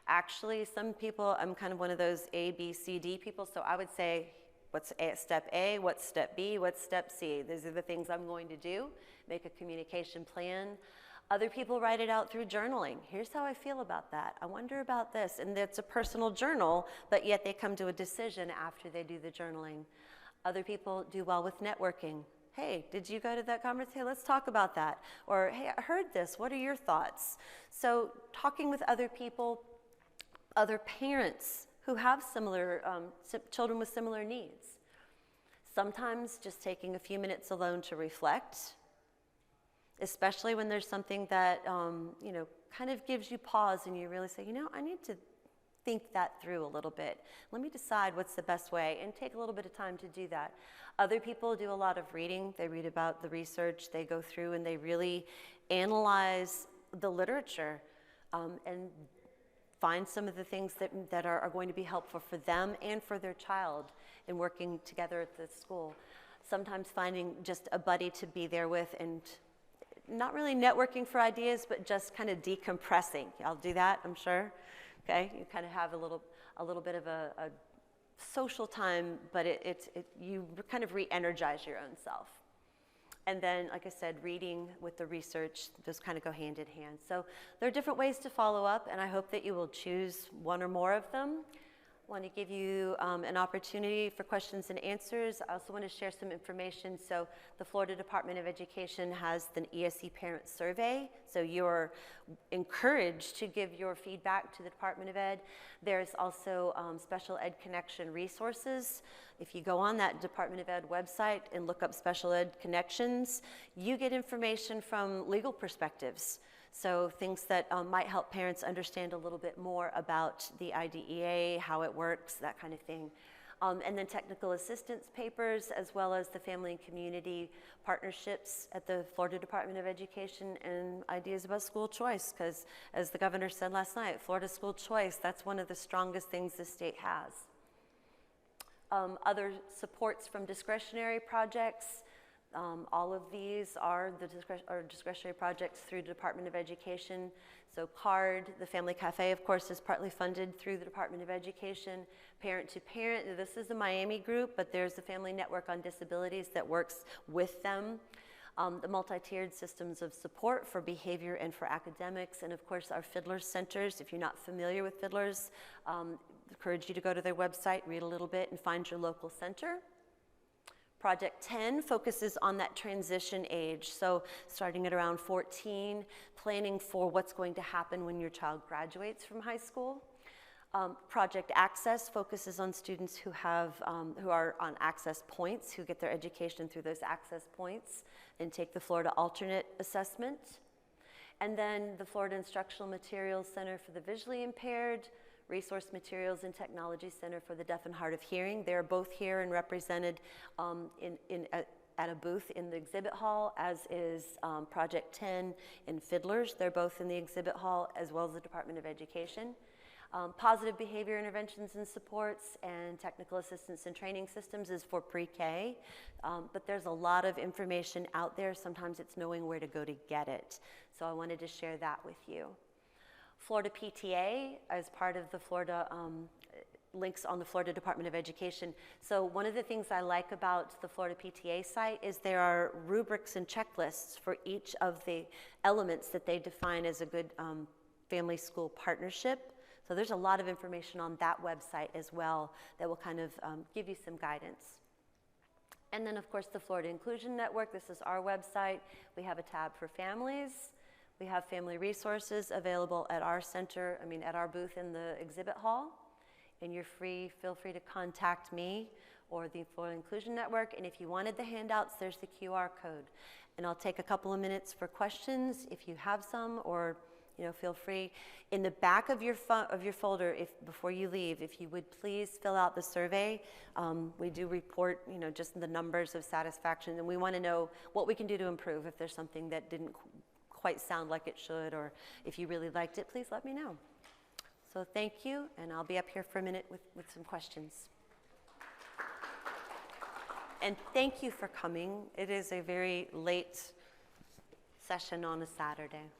Actually, some people, I'm kind of one of those A, B, C, D people, so I would say, what's step A, what's step B, what's step C? These are the things I'm going to do. Make a communication plan. Other people write it out through journaling. Here's how I feel about that. I wonder about this. And it's a personal journal, but yet they come to a decision after they do the journaling. Other people do well with networking. Hey, did you go to that conference? Hey, let's talk about that. Or, hey, I heard this. What are your thoughts? So talking with other people, other parents who have similar, children with similar needs. Sometimes just taking a few minutes alone to reflect, especially when there's something that, kind of gives you pause and you really say, I need to think that through a little bit. Let me decide what's the best way, and take a little bit of time to do that. Other people do a lot of reading. They read about the research. They go through and they really analyze the literature and find some of the things that are going to be helpful for them and for their child in working together at the school. Sometimes finding just a buddy to be there with, and not really networking for ideas, but just kind of decompressing. I'll do that, I'm sure. Okay, you kind of have a little bit of a social time, but you kind of re-energize your own self. And then, like I said, reading with the research, those kind of go hand in hand. So there are different ways to follow up, and I hope that you will choose one or more of them. I want to give you an opportunity for questions and answers. I also want to share some information. So the Florida Department of Education has an ESE parent survey. So you're encouraged to give your feedback to the Department of Ed. There's also Special Ed Connection resources. If you go on that Department of Ed website and look up Special Ed Connections, you get information from legal perspectives. So things that might help parents understand a little bit more about the IDEA, how it works, that kind of thing. And then technical assistance papers, as well as the family and community partnerships at the Florida Department of Education, and ideas about school choice, because as the governor said last night, Florida school choice, that's one of the strongest things the state has. Other supports from discretionary projects. All of these are discretionary projects through the Department of Education. So CARD, the Family Cafe, of course, is partly funded through the Department of Education. Parent to Parent, this is a Miami group, but there's the Family Network on Disabilities that works with them. The multi-tiered systems of support for behavior and for academics, and of course our Fiddlers Centers. If you're not familiar with Fiddlers, I encourage you to go to their website, read a little bit, and find your local center. Project 10 focuses on that transition age, so starting at around 14, planning for what's going to happen when your child graduates from high school. Project Access focuses on students who are on access points, who get their education through those access points and take the Florida Alternate Assessment. And then the Florida Instructional Materials Center for the Visually Impaired, Resource Materials and Technology Center for the Deaf and Hard of Hearing. They're both here and represented at a booth in the exhibit hall, as is Project 10 and Fiddlers. They're both in the exhibit hall, as well as the Department of Education. Positive behavior interventions and supports and technical assistance and training systems is for pre-K, but there's a lot of information out there. Sometimes it's knowing where to go to get it. So I wanted to share that with you. Florida PTA as part of the Florida links on the Florida Department of Education. So one of the things I like about the Florida PTA site is there are rubrics and checklists for each of the elements that they define as a good family-school partnership. So there's a lot of information on that website as well that will kind of give you some guidance. And then, of course, the Florida Inclusion Network. This is our website. We have a tab for families. We have family resources available at our center, at our booth in the exhibit hall. And feel free to contact me or the Florida Inclusion Network. And if you wanted the handouts, there's the QR code. And I'll take a couple of minutes for questions if you have some, or feel free. In the back of your folder, before you leave, if you would please fill out the survey. We do report, just the numbers of satisfaction, and we want to know what we can do to improve. If there's something that didn't quite sound like it should, or if you really liked it, please let me know. So thank you, and I'll be up here for a minute with some questions. And thank you for coming. It is a very late session on a Saturday.